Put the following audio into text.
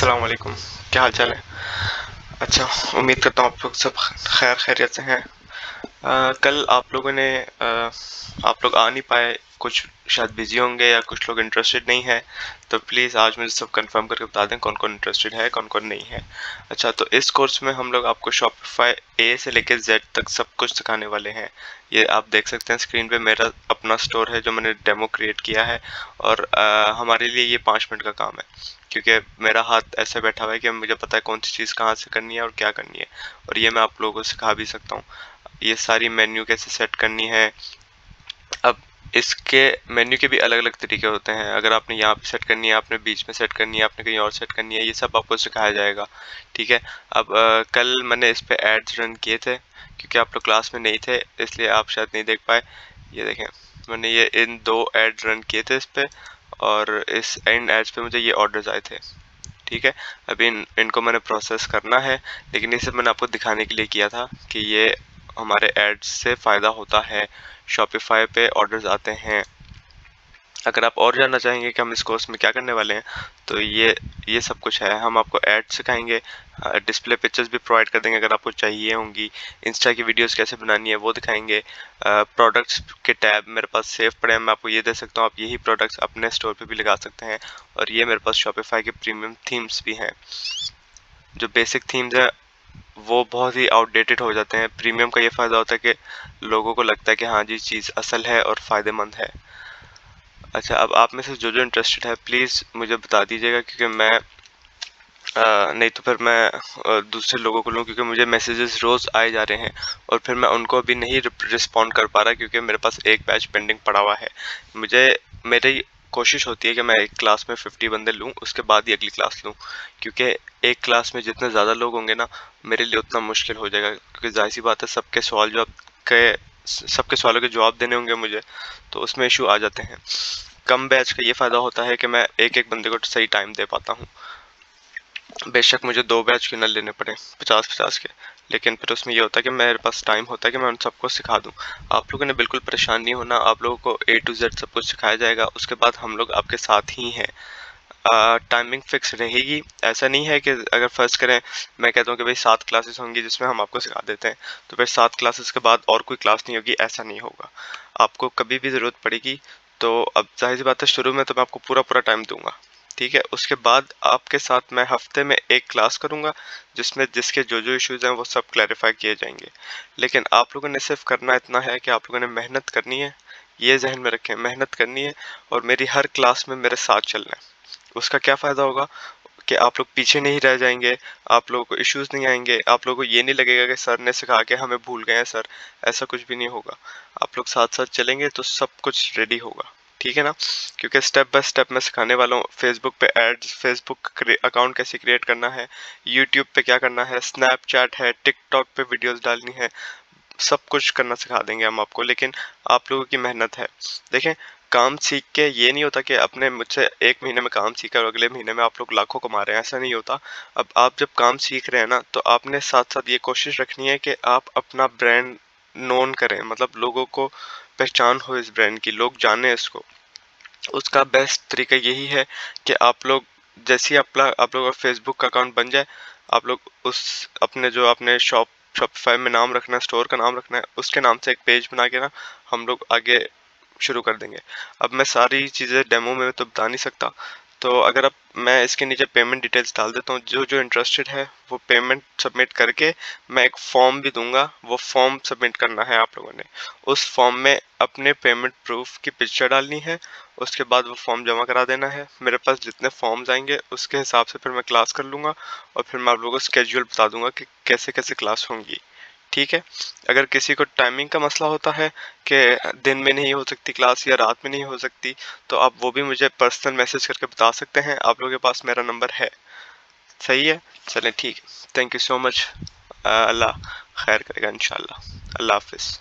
अस्सलाम वालेकुम। क्या हाल चाल है? अच्छा, उम्मीद करता हूँ आप लोग सब खैर खैरियत से हैं। कल आप लोग आ नहीं पाए, कुछ शायद बिजी होंगे या कुछ लोग इंटरेस्टेड नहीं है, तो प्लीज़ आज मुझे सब कंफर्म करके बता दें कौन कौन इंटरेस्टेड है, कौन कौन नहीं है। अच्छा, तो इस कोर्स में हम लोग आपको शॉपिफाई ए से लेकर जेड तक सब कुछ सिखाने वाले हैं। ये आप देख सकते हैं स्क्रीन पे, मेरा अपना स्टोर है जो मैंने डेमो क्रिएट किया है, और हमारे लिए ये 5 मिनट का काम है, क्योंकि मेरा हाथ ऐसे बैठा हुआ है कि मुझे पता है कौन सी चीज़ कहाँ से करनी है और क्या करनी है, और ये मैं आप लोगों को सिखा भी सकता हूँ। ये सारी मेन्यू कैसे सेट करनी है। अब इसके मेन्यू के भी अलग अलग तरीके होते हैं। अगर आपने यहाँ पे सेट करनी है, आपने बीच में सेट करनी है, आपने कहीं और सेट करनी है, ये सब आपको सिखाया जाएगा। ठीक है। अब कल मैंने इस पे एड्स रन किए थे, क्योंकि आप लोग क्लास में नहीं थे इसलिए आप शायद नहीं देख पाए। ये देखें, मैंने ये इन 2 एड्स रन किए थे इस पे, और इस एंड एड्स पे मुझे ये ऑर्डर्स आए थे। ठीक है। अभी इनको मैंने प्रोसेस करना है, लेकिन ये सब मैंने आपको दिखाने के लिए किया था कि ये हमारे एड्स से फ़ायदा होता है, शॉपिफाई पे ऑर्डर्स आते हैं। अगर आप और जानना चाहेंगे कि हम इस कोर्स में क्या करने वाले हैं, तो ये सब कुछ है। हम आपको ऐड सिखाएंगे, डिस्प्ले पिक्चर्स भी प्रोवाइड कर देंगे अगर आपको चाहिए होंगी, इंस्टा की वीडियोस कैसे बनानी है वो दिखाएंगे। प्रोडक्ट्स के टैब मेरे पास सेव पड़े हैं, मैं आपको ये दे सकता हूँ, आप यही प्रोडक्ट्स अपने स्टोर पे भी लगा सकते हैं। और ये मेरे पास शॉपिफाई के प्रीमियम थीम्स भी हैं। जो बेसिक थीम्स हैं वो बहुत ही आउटडेटेड हो जाते हैं। प्रीमियम का ये फ़ायदा होता है कि लोगों को लगता है कि हाँ जी, चीज़ असल है और फ़ायदेमंद है। अच्छा, अब आप में से जो जो इंटरेस्टेड है प्लीज़ मुझे बता दीजिएगा, क्योंकि मैं नहीं तो फिर मैं दूसरे लोगों को लूँ, क्योंकि मुझे मैसेजेस रोज़ आए जा रहे हैं और फिर मैं उनको अभी नहीं रिस्पॉन्ड कर पा रहा, क्योंकि मेरे पास एक बैच पेंडिंग पड़ा हुआ है। मेरी कोशिश होती है कि मैं एक क्लास में 50 बंदे लूँ, उसके बाद ही अगली क्लास लूँ, क्योंकि एक क्लास में जितने ज़्यादा लोग होंगे ना, मेरे लिए उतना मुश्किल हो जाएगा, क्योंकि जाहिर सी बात है के सबके सवालों के जवाब देने होंगे मुझे, तो उसमें इशू आ जाते हैं। कम बैच का ये फ़ायदा होता है कि मैं एक एक बंदे को सही टाइम दे पाता हूँ। बेशक मुझे 2 बैच क्यों ना लेने पड़े 50-50 के, लेकिन फिर उसमें ये होता है कि मेरे पास टाइम होता है कि मैं उन सबको सिखा दूँ। आप लोगों ने बिल्कुल परेशान नहीं होना, आप लोगों को A to Z सब कुछ सिखाया जाएगा, उसके बाद हम लोग आपके साथ ही हैं। टाइमिंग फिक्स रहेगी, ऐसा नहीं है कि अगर फ़र्ज़ करें मैं कहता हूँ कि भाई 7 क्लासेस होंगी जिसमें हम आपको सिखा देते हैं, तो फिर 7 क्लासेस के बाद और कोई क्लास नहीं होगी, ऐसा नहीं होगा। आपको कभी भी ज़रूरत पड़ेगी, तो अब ज़ाहिर-सी बात है शुरू में तो मैं आपको पूरा-पूरा टाइम दूँगा, ठीक है? उसके बाद आपके साथ मैं हफ़्ते में 1 क्लास करूँगा, जिसमें जिसके जो-जो इश्यूज़ हैं वो सब क्लैरिफ़ाई किए जाएँगे। लेकिन आप लोगों ने सिर्फ़ करना इतना है कि आप लोगों ने मेहनत करनी है, ये ज़हन में रखें, मेहनत करनी है और मेरी हर क्लास में मेरे साथ चलना है। उसका क्या फ़ायदा होगा कि आप लोग पीछे नहीं रह जाएँगे, आप लोगों को इश्यूज़ नहीं आएँगे, आप लोगों को ये नहीं लगेगा कि सर ने सिखा के हमें भूल गए हैं सर, ऐसा कुछ भी नहीं होगा। आप लोग साथ-साथ चलेंगे तो सब कुछ रेडी होगा, ठीक है ना? क्योंकि स्टेप बाय स्टेप मैं सिखाने वाला हूँ, फेसबुक पे एड्स, अकाउंट कैसे क्रिएट करना है, यूट्यूब पे क्या करना है, स्नैपचैट है, टिकटॉक पे वीडियोज़ डालनी है, सब कुछ करना सिखा देंगे हम आपको, लेकिन आप लोगों की मेहनत है। देखें, काम सीख के ये नहीं होता कि आपने मुझसे 1 महीने में काम सीखा और अगले महीने में आप लोग लाखों कमा रहे हैं, ऐसा नहीं होता। अब आप जब काम सीख रहे हैं ना, तो आपने साथ-साथ ये कोशिश रखनी है कि आप अपना ब्रांड नोन करें, मतलब लोगों को पहचान हो इस ब्रांड की, लोग जानें इसको। उसका बेस्ट तरीका यही है कि आप लोग जैसे ही आप लोगों का फेसबुक का अकाउंट बन जाए, आप लोग उस अपने जो आपने शॉपिफाई में नाम रखना है, स्टोर का नाम रखना है, उसके नाम से एक पेज बना के ना हम लोग आगे शुरू कर देंगे। अब मैं सारी चीज़ें डेमो में तो बता नहीं सकता, तो अगर आप मैं इसके नीचे पेमेंट डिटेल्स डाल देता हूँ, जो जो इंटरेस्टेड है वो पेमेंट सबमिट करके मैं एक फॉर्म भी दूंगा, वो फॉर्म सबमिट करना है आप लोगों ने। उस फॉर्म में अपने पेमेंट प्रूफ की पिक्चर डालनी है, उसके बाद वो फॉर्म जमा करा देना है। मेरे पास जितने फॉर्म्स आएंगे उसके हिसाब से फिर मैं क्लास कर लूँगा, और फिर मैं आप लोगों को स्केड्यूल बता दूंगा कि कैसे कैसे क्लास होंगी, ठीक है? अगर किसी को टाइमिंग का मसला होता है कि दिन में नहीं हो सकती क्लास या रात में नहीं हो सकती, तो आप वो भी मुझे पर्सनल मैसेज करके बता सकते हैं, आप लोगों के पास मेरा नंबर है। सही है? चलें ठीक है। Thank you so much. अल्लाह खैर करेगा इंशाल्लाह। अल्लाह हाफ़िज़।